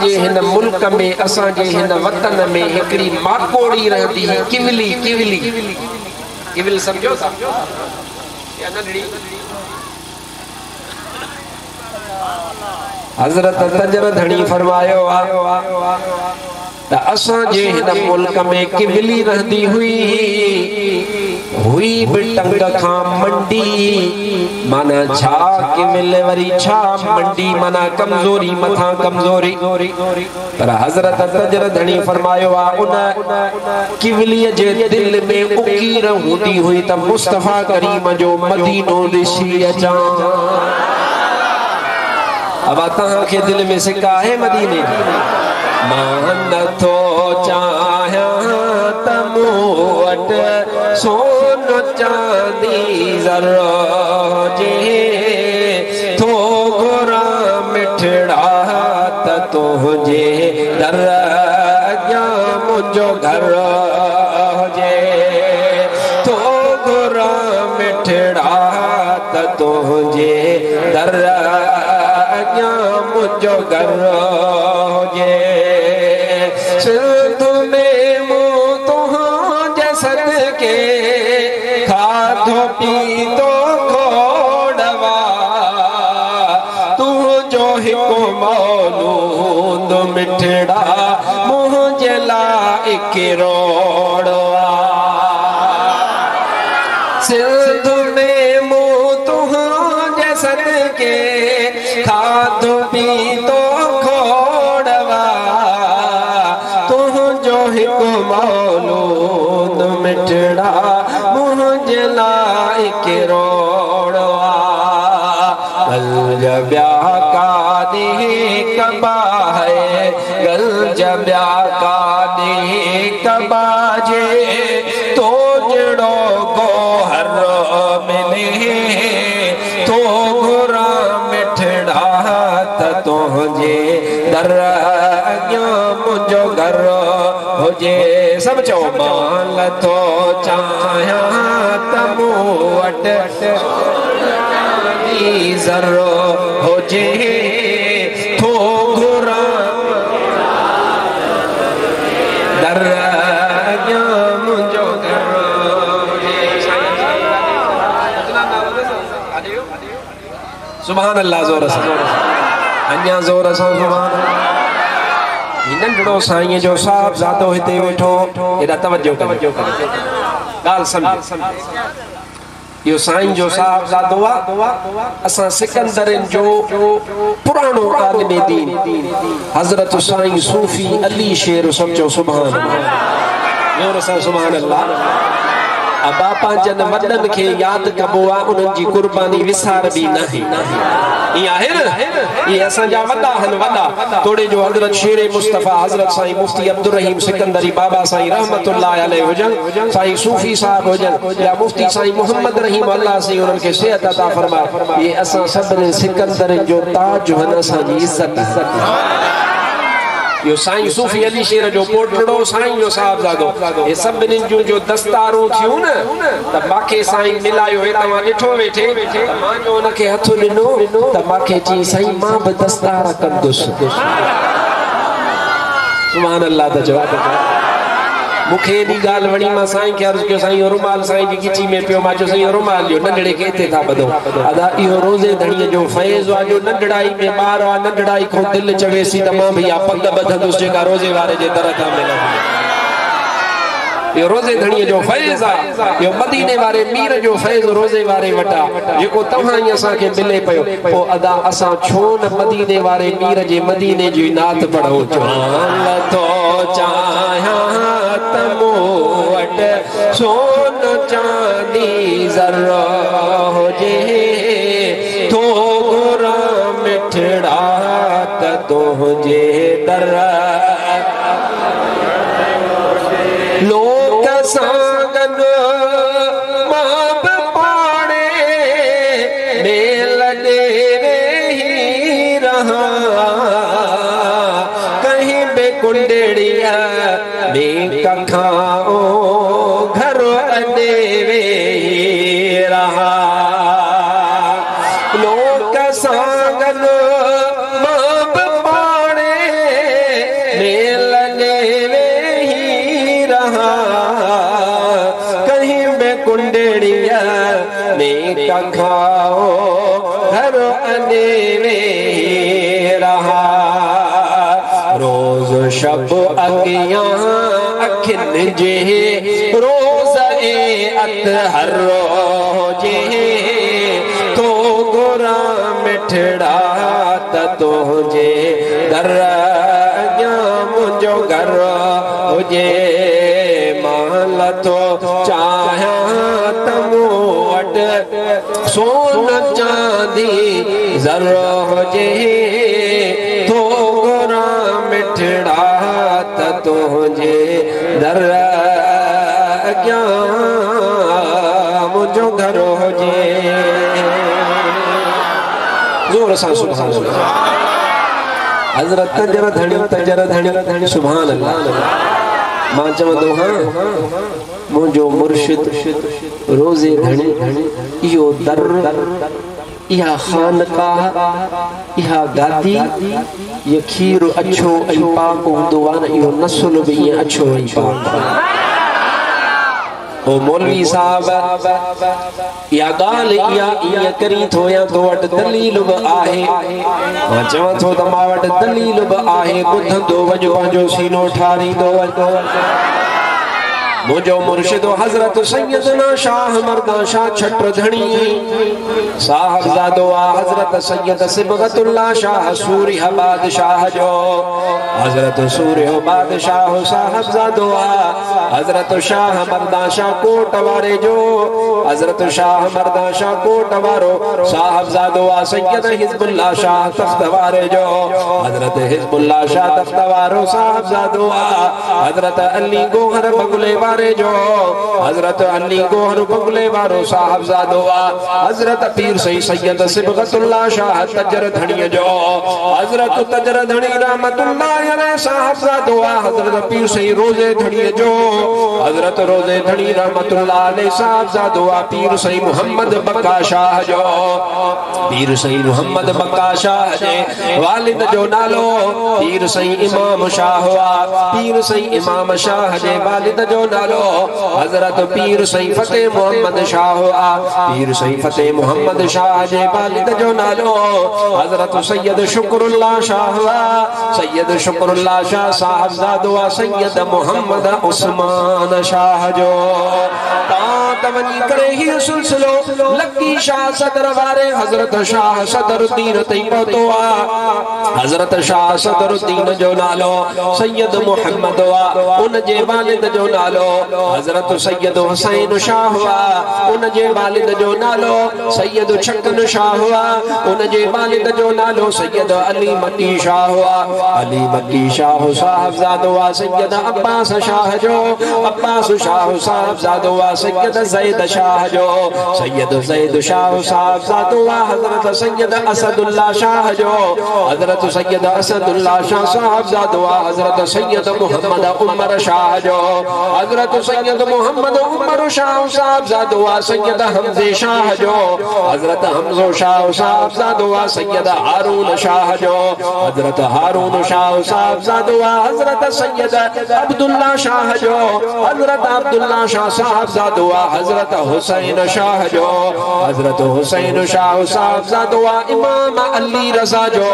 जे हिन मुल्क में असां जे हिन वतन में हिकड़ी माकोड़ी रहंदी ही किवली किवली किवल समझो था या नंढड़ी हजरत तजर धणी फरमायो असां जे हिन मुल्क में किवली रहंदी हुई भी टंग खां मंडी माना छा किवल वरी छा मंडी माना कमजोरी मथा कमजोरी पर हजरत तजर धणी फरमायो उन किवली जे दिल में उकीर हूंदी हुई त मुस्तफा करीम जो मदीनो ॾिसी अचां अब तहां के दिल में सिका है मदीने मान तो चाहा तमो वट सोन चांदी ज़रो जे तो घोरा मिठड़ा त तुझे दर अॻियां मुंहिंजो घर जे तो घोरा मिठड़ा त तुझे दर मुझो घर जे सिंध में मुँह तुझे सदके खाधो पीतो खोड़वा तुझो हिकु मौलूद मिठड़ा मुझे लाइ किरोड़वा सिंध में मुँह तुझे सदके खाधो पीतो खोड़वा तुझो हिकु मौलूद मिठड़ा मुझे लाइ किरोड़वा गल ब्याह का दे कबा है गल ब्याह का दे कबा जे तो जड़ो गोहर मिले तो घोरा मिठड़ा तुझे दर अॻियां मुंहिंजो घर हुजे सब चओ माल तो चाहियां त मूं वटि ज़रो हुजे थो घुरा दर अॻियां मुंहिंजो घर सुभान अल्लाह ज़ोर सां अन्या ज़ोर सां सुभान नंढड़ो साईं जो साहब ज़ादो हिते वेठो एॾा तवज्जो कजो ॻाल्हि सम्झ यो साईं जो साहब ज़ादो असां सिकंदरनि जो पुराणो आलिम दीन हज़रत साईं सूफी अली शेर समझो सुभान ज़ोर सां सुभान अल्लाह बापा जन वडन के याद कबो आ उनन जी कुर्बानी विसार भी नहीं ई आहे न ई असा जा वडा हन वडा तोड़े जो हजरत शेर मुस्तफा हजरत साईं मुफ्ती अब्दुल रहीम सिकंदरी बाबा साईं रहमतुल्लाह अलैहि हुजन साईं सूफी साहब हुजन या मुफ्ती साईं मोहम्मद रहीम अल्लाह से उनन के सेहत अता फरमाए ये असा सब ने सिकंदर जो ताज हन असा जी इज्जत यो साईं सूफी अली शेर जो पोटड़ो साईं जो साहबजादो ये सब बिनिन जो दस्तारूं थियूं न त माखे साईं मिलायो हे तव्हां ॾिठो वेठे त मां जो उनखे हथ ॾिनो त माखे चई साईं मां बि दस्तार कंदुसि सुभान अल्लाह त जवाब मुखे दी गाल वणी मां साईं के अर्ज कयो साईं रुमाल साईं जी गिची में पियो मां चयो साईं रुमाल जो नंढड़े के हिते था ॿधो अदा इहो रोज़े धणीअ जो फैज़ आ जो नंढड़ाई में ॿार आ नंढड़ाई को दिल चवेसी त मां भैया पग ॿधंदुसि जेका रोज़े वारे जे दर खां मिलंदी यो रोज़े धणीअ जो फैज़ आ यो मदीने वारे मीर जो फैज़ रोज़े वारे वटा जेको तव्हां ई असां के मिले पियो पो अदा असां छो न मदीने वारे मीर जे मदीने जी नात पढ़ो चाल तो चाहियां त मूं वटि सोन चांदी ज़रो हुजे थो घुरा मिठड़ा त तुझे दर लोक सागन मां बि पाणे मेल ॾेरे ही रहा कहीं बे कुंडड़िया में कखाओ घर अॾेवे रहा लोक सागन मां बि पाणे क्या खाओ घर अनेरे रहा रोज शब अगियां अखिन जे रोज अतहर रोजे तो गोरा मिठड़ा तुझे दर मुझो घर हुजे माल तो चाहा तमो वट सोन चांदी जर हुजे तो गोरा मिठड़ा तुझे दर मुझो घर हुजे जोर सां सुभान अल्लाह हज़रत तजर धणी सुभान अल्लाह मां चवंदो हां मुंहिंजो मुर्शिद रोज़े धणी इहो दर इहा खानकाह इहा गादी ये खीर अच्छो ऐं पाक हूंदो आहे न इहो नसुल बि ईअं अच्छो ऐं पाक ओ मौलवी साहब या गाल या करी थो या तो वट दलील बि आहे मां चवां थो त मां वट दलील बि आहे ॿुधंदो वञ पंहिंजो सीनो ठारींदो वञ मुझो मुर्शिद हजरत सैयदना शाह मर्दा शाह छत्र धणी साहबजादो हजरत सैयद सिबगतुल्लाह शाह सूर्य बादशाह जो हजरत सूर्य बादशाह साहबजादो हजरत शाह मर्दा शाह कोट वारे जो हजरत शाह मर्दा शाह कोट वारो साहबजादो सैयद हिजबुल्लाह शाह तख्त वारे जो हजरत हिजबुल्लाह शाह तख्त वारो साहबजादो हजरत अली गोहर बगुले जो हजरत अली गोहर बगुले वारो साहबजादो हजरत पीर सैयद सिबगतुल्लाह शाह तजर धणी जो हजरत तजर धणी रहमतुल्लाह अलैह साहबजादो हजरत पीर सही रोजे धणी जो हजरत रोजे धणी रहमतुल्लाह अलैह साहबजादो पीर सही मोहम्मद बक्का शाह जो पीर सही मोहम्मद बक्का शाह जे वालिद जो नालो पीर सही इमाम शाह पीर सही इमाम शाह जे वालिद जो हजरत पीर सही फतेह मोहम्मद शाह पीर सही फतेह मोहम्मद शाह जे वालिद जो नालो हजरत सैयद शुक्रुल्लाह शाह सैयद शुक्रुल्लाह शाह साहबजादो सैयद मोहम्मद उस्मान शाह जो तवनी करे ही सिलसिलो लकी शाह सदर वारे हजरत शाह सदरुद्दीन तई पहुतो हजरत शाह सदरुद्दीन जो नालो सैयद मोहम्मद उन जे वालिद जो नालो हजरत सैयद हुसैन शाह उन जे वालिद जो नालो सैयद छकन शाह उन जे वालिद जो नालो सैयद अली मक्की शाह अली मक्की शाह साहबजादो सैयद अब्बास शाह जो अब्बास शाह साहबजादो सैयद ज़ैद शाह जो सैयद ज़ैद शाह साहबजादो हजरत सैयद असदुल्लाह शाह जो हजरत सैयद असदुल्लाह शाह साहबजादो हजरत सैयद मोहम्मद उमर शाह जो हजरत सैयद मोहम्मद उमर शाह साहबजादो सैयद हमजे शाह जो हजरत हमजो शाह साहबजादो सैयद हारून शाह जो हजरत हारून शाह साहबजादो हजरत सैयद अब्दुल्लाह शाह जो हजरत अब्दुल्लाह शाह साहबजादो हजरत हुसैन शाह जो हजरत हुसैन शाह साहबजादो इमाम अली रजा जो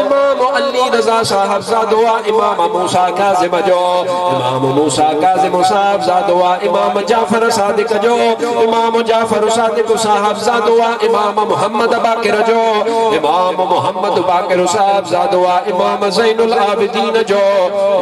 इमाम अली रजा साहबजादो इमाम मूसा काज़िम जो इमाम मूसा काज़िम साहबजादो इमाम जाफर सादिक जो इमाम जाफर सादिक साहबजादो इमाम मोहम्मद बाकिर जो इमाम मोहम्मद बाकिर साहबजादो इमाम ज़ैनुल आबिदीन जो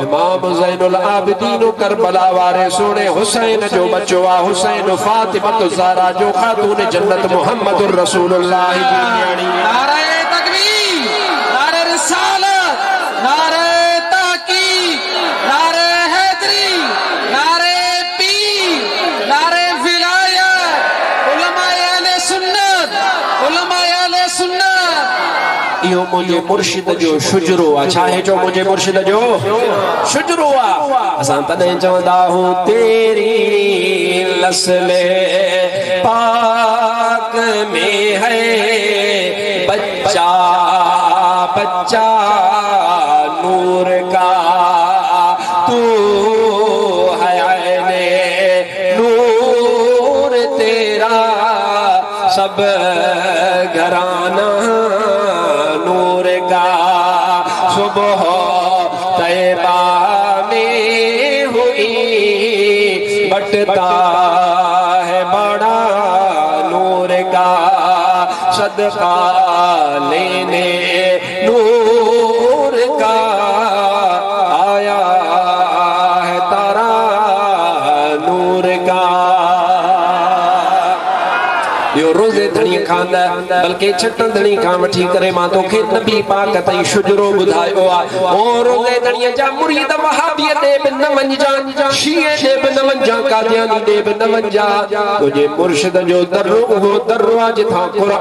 इमाम ज़ैनुल आबिदीन करबला वारे सोने हुसैन जो बच्चो हुसैन फातिमा ज़हरा जो खातून जन्नत मुहम्मदुर रसूलुल्लाह की न्याणी नारे तकबीर नारे रिसालत नारे ताकीद नारे हैदरी नारे पीर नारे विलायत उलमाए अहले सुन्नत इहो मुझे मुर्शिद जो शुजरो आ चाहे जो मुझे मुर्शिद जो शुजरो आ असां तने चवंदा हूं तेरी लस्ले पाक में है बच्चा बच्चा नूर का तू है नूर तेरा सब अब घराना नूर का सुबह तैबा में हुई बटता है बड़ा नूर का सदका लेने नूर का आया है तारा नूर का यो रोज़े धणी खांदा बल्कि छट धणी खां वठी करे मां तोखे नबी पाक ताईं शुजरो ॿुधायो आहे ओ रोज़े धणीअ जा मुरीद वहाबीअ ॾे बि न वञजां शीए ॾे बि न वञजां कादियानी ॾे बि न वञजां तुंहिंजे मुर्शिद जो दरु उहो दरु आहे जिथां क़ुर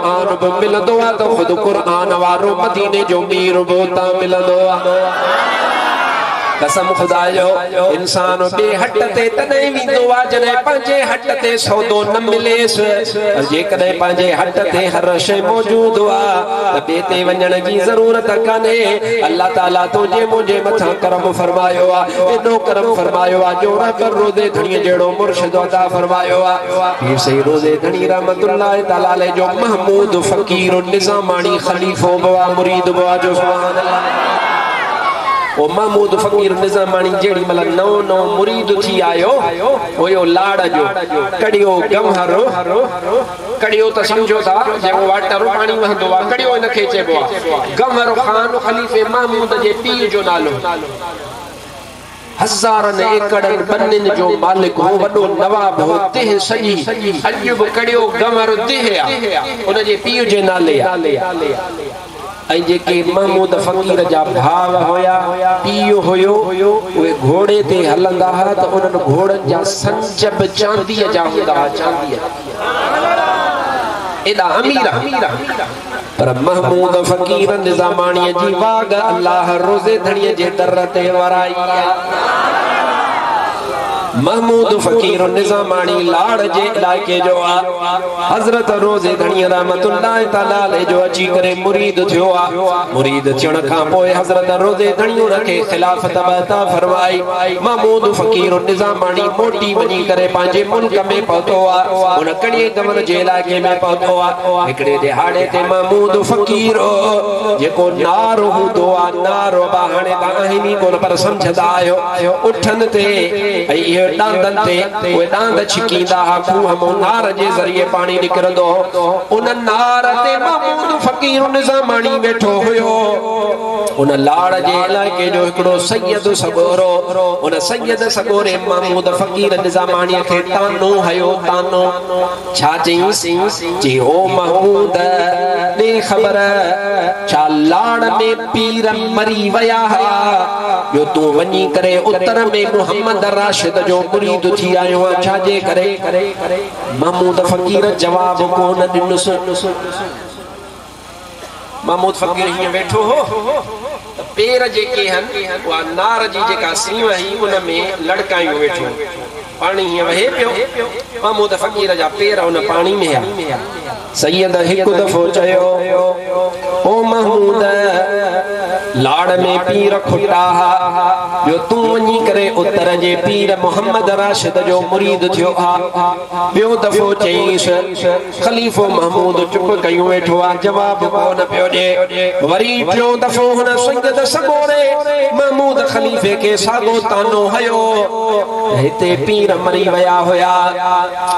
बि मिलंदो आहे त ख़ुदि क़ुर वारो मदीने जो मीर बि उतां मिलंदो आहे कसम खुदा जो इंसान बे हट ते तने विंदो आ जने पंजे हट ते सौदो न मिलेस जे कदे पंजे हट ते हर शय मौजूद आ त बे ते वणन जी जरूरत काने अल्लाह ताला तुझे मुझे मथा करम फरमायो आ एडो करम फरमायो आ जो कर रोज़े धणी जेड़ो मुर्शिद अता फरमायो आ पीर सही रोज़े धणी रहमतुल्लाह ताला जो महमूद फकीर निजामानी खलीफो बवा मुरीद बवा जो सुभान अल्लाह ओ महमूद फकीर निजामानी जेड़ी मल नौ नौ मुरीद थी आयो ओयो लाड़ जो कड़ियो गमहरो कड़ियो त समझो था जेको वाटर पानी वहंदो आ कड़ियो न खेचेबो आ गमहरो खान खलीफे महमूद जे पीर जो नालो हजारन एकड़न बन्निन जो मालिक हो वडो नवाब हो तेह सजी अजब कड़ियो गमहरो देह आ उन जे पीर जे नाले आ ऐं जेके महमूद फकीर जा भाव होया पीउ हुयो उहे घोड़े ते हलंदा हुआ त उन्हनि घोड़नि जा संजब चांदीअ जा हूंदा चांदीअ एॾा अमीर पर महमूद फकीर निजामाणीअ जी वाग अल्लाह रोज़े धणीअ जे दर ते वराई महमूद फकीर निजामानी लाड़ जे इलाके जो आ हजरत रोज़े धणी रहमतुल्लाह ताला अलैहि जो अची करे मुरीद थियो आ मुरीद थियण खां पोइ हजरत रोज़े धणी उनखे खिलाफत अता फरमाई महमूद फकीर निजामानी मोटी वञी करे पंहिंजे मुल्क में पहुतो आ उन कड़िए गमन जे इलाके में पहुतो आ हिकड़े दिहाड़े ते महमूद फकीर जेको नारो हूंदो आ नारो हाणे तव्हां कोन पर समझदा आहियो उठन ते ऐं डांदन ते ओए डांद छिकींदा खूह मो नार जे ज़रिए पानी निकरंदो उन नार ते महमूद फकीर निजामानी बैठो हुयो उन लाड़ जे इलाके जो हिकड़ो सैयद सगोरो उन सैयद सगोरे महमूद फकीर निजामानी खे तानो हयो तानो छा चई जी ओ महमूद ने खबर छा लाड़ में पीर मरी वया जो तू वनी करे उत्तर में मोहम्मद राशिद जो मुरीद थी आयो छा जे करे महमूद फकीर जवाब कोन ॾिनुस महमूद फकीर हिय बैठो हो पेर जेके हन वा नार जी जेका सीव ही उन में लड़कायूं वेठो पानी हिय वहे पियो महमूद फकीर जा पेर उन पानी में आ सैयद हिकु दफ़ो चयो ओ महमूद लाड़ में पीर खुटा जो तू वनी करे उत्तर जे पीर मोहम्मद राशिद जो मुरीद थियो आ बियो दफ़ो चईस खलीफो महमूद चुप कयूं वेठो आ जवाब कोन पियो ॾे वरी टियों दफ़ो हुन सैयद सगोरे महमूद खलीफे के सागो तानो हयो हिते पीर मरी वया होया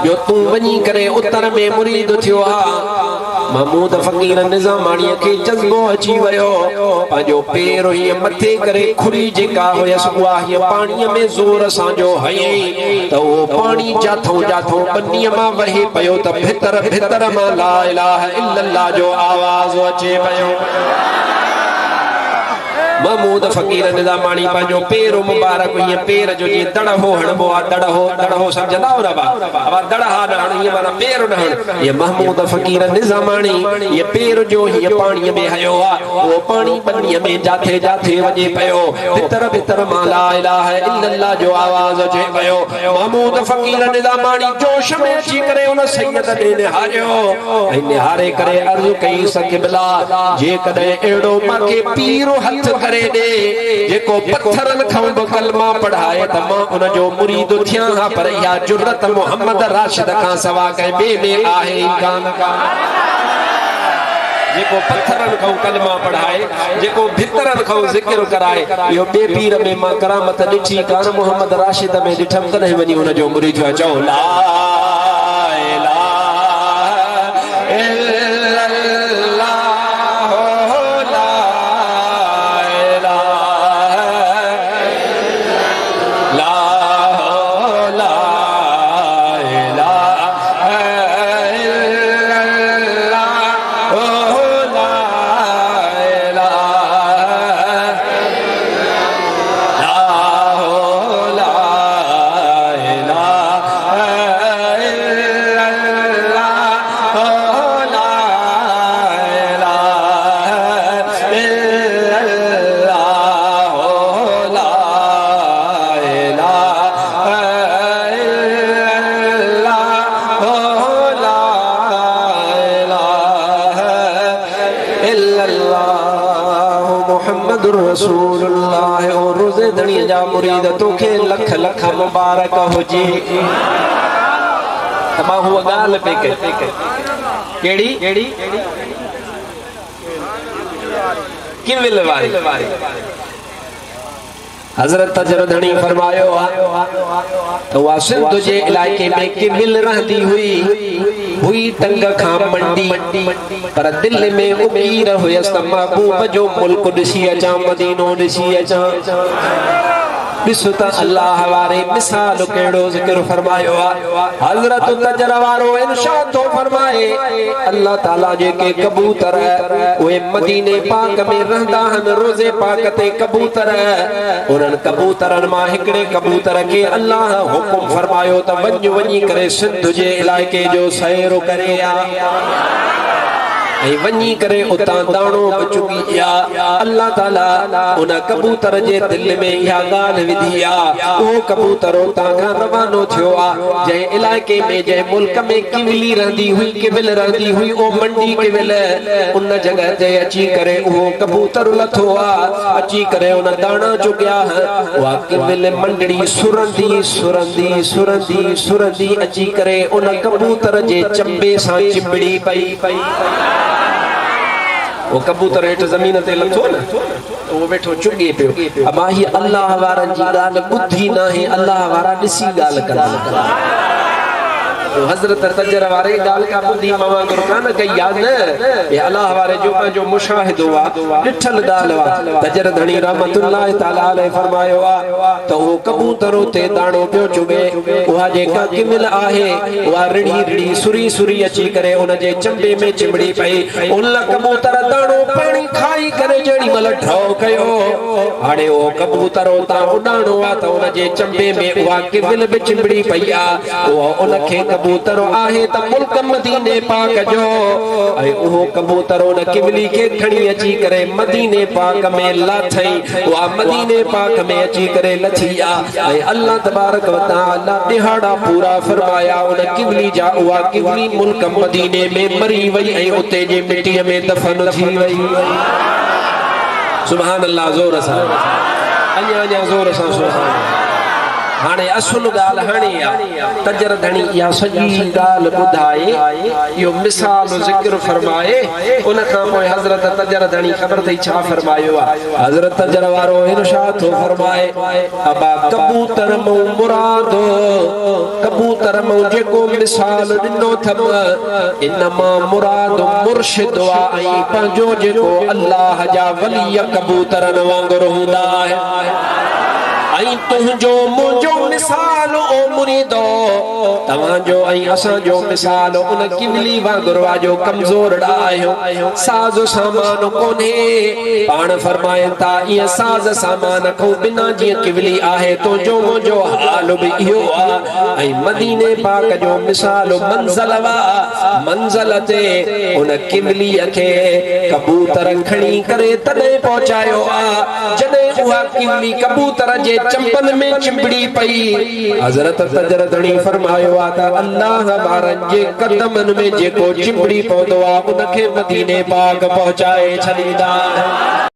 जो तू वनी करे उत्तर में मुरीद थियो आ महमूद फकीर निजामानी के जज्बो अची वयो पांजो पेर ही मथे करे खुरी जेका होयस उहा ही पानी में जोर सां जो हई तो वो पानी जाथो जाथो बन्नी मां वहे पयो त भितर भितर मां ला इलाहा इल्लल्लाह जो आवाज अचे पयो महमूद फकीर निजामानी पांजो पेर मुबारक ये पेर जो जी दड़ हो हणबो आ दड़ हो समझदा हो रबा अब दड़ हा न ये माना पेर न हण ये महमूद फकीर निजामानी ये पेर जो ये पानी में हयो आ वो पानी बन्नी में जाथे जाथे वजे पयो भीतर भीतर मा ला इलाहा इल्लल्लाह जो आवाज अचे पयो महमूद फकीर निजामानी जोश में अची करे उन सैयद ने निहारियो ऐं निहारे करे अर्ज कई सकिबला जे कदे एड़ो माके पीरो हथ करे दे जेको पत्थरन खां बि कलमा पढ़ाए त मां उन जो मुरीद थियां हा पर इहा जुरत मोहम्मद राशिद खां सवा कंहिं ॿिए में आहे इम्कान जेको पत्थरन खां कलमा पढ़ाए जेको भितरन खां ज़िक्र कराए इहो ॿिए पीर में मां करामत ॾिठी कान मोहम्मद राशिद में ॾिठमि तॾहिं वञी हुन जो मुरीद चओ ला रसूलुल्लाह और रोज़े धणी जा मुरीद तोखे लख लख मुबारक हुजे त मां हुआ ॻाल्हि पे कई कहिड़ी किविल वारी हज़रत तजर धणी फरमायो तो वा सिंध जे इलाइके में किविल रहंदी हुई टंग खां मंडी पर दिल में उमीद हुयसि त महबूब जो मुल्क ॾिसी अचां मदीनो ॾिसी अचां ॾिसो त अल्लाह वारे मिसाल कहिड़ो ज़िक्र फरमायो आहे हज़रत तजर वारो इरशाद थो फरमाए अल्लाह ताला जेके कबूतर उहे मदीने पाक में रहंदा आहिनि रोज़े पाक ते कबूतर उन्हनि कबूतरनि मां हिकिड़े कबूतर खे अल्लाह हुकुम फरमायो त वञी करे सिंध जे इलाइके जो सैर करे वञी करे उतां दाणो चुगी अल्लाह ताला उन कबूतर जे दिल में इहा ॻाल्हि विधी आहे उहो कबूतर उतां खां रवानो थियो आहे जंहिं इलाइके में जंहिं मुल्क में किविली रहंदी हुई किविल रहंदी हुई ओ मंडी किविल उन जॻह ते अची करे उहो कबूतर लथो आहे अची करे उन दाणा चुगिया उहा किविल मंडड़ी सुरंदी सुरंदी सुरंदी सुरंदी अची करे उन कबूतर जे चंबे सां चिंबड़ी पई वो कबूतर हेठ जमीन ते लथो न वो बैठो चुगे पियो अमा ही अल्लाह वारन जी ॻाल्हि ॿुधी न आहे अल्लाह वारा ॾिसी ॻाल्हि कंदा तो हज़रत तजर वारे ॻाल्हि का ॿुधी मां वांगुरु कान कई यादि न ये अल्लाह वारे जो पंहिंजो मुशाहिदो आहे ॾिठल ॻाल्हि आहे तजर धणी रहमतुल्लाह ताला अलैहि फरमायो आहे त उहो कबूतर उते दाणो पियो चुगे उहा जेका किमिल आहे उहा रिड़ी रिड़ी सुरी सुरी अची करे उन जे चंबे में चिमड़ी पई उन कबूतर दाणो पाणी खाई करे जेॾी महिल ढो कयो हाणे उहो कबूतर उतां उॾाणो आहे त उन जे चंबे में उहा किमिल बि चिमड़ी पई आहे उहा उनखे कबूतर आहे त मुल्क मदीने पाक जो ऐं उहो कबूतर उन किवली खे खणी अची करे मदीने पाक में लाथई उहा मदीने पाक में अची करे लथी आहे ऐं अल्लाह तबारक व तआला दिहाड़ा पूरा फरमाया उन किवली जा उहा किवली मुल्क मदीने में मरी वई ऐं उते जे मिटीअ में दफन थी वई सुभान अल्लाह जोर सां अञा जोर सां सुभान हाणे असुल ॻाल्हि हाणे आहे तजर धणी इहा सॼी ॻाल्हि ॿुधाए इहो मिसाल ज़िक्र फरमाए उन खां पोइ हज़रत तजर धणी ख़बर अथई छा फरमायो आहे हज़रत तजर वारो इरशाद थो फरमाए अबा कबूतर मूं मुरादो कबूतर मूं जेको मिसाल ॾिनो अथव इन मां मुरादो मुर्शिद आहे ऐं पंहिंजो जेको अल्लाह जा वली कबूतरनि वांगुरु हूंदा आहिनि ऐं तुंहिंजो मुंहिंजो मिसाल ओ मुरीदो तव्हांजो ऐं असांजो मिसाल उन किवली वांगुरु जो कमज़ोर आहियो साज़ सामान कोन्हे पाण फरमाइनि था ईअं साज़ सामान खां बिना जीअं किवली आहे तुंहिंजो मुंहिंजो हाल बि इहो आहे ऐं मदीने पाक जो मिसाल मंज़ल मंज़ल ते उन किवलीअ खे कबूतर खणी करे तॾहिं पहुचायो आहे जॾहिं उहा किवली कबूतर जे चंपन में चिंबड़ी पई हज़रत तजर धणी फरमायो आहे त अल्लाह वारनि जे कदमनि में जेको चिंबड़ी पवंदो आहे उनखे मदीने पाक पहुचाए छॾींदा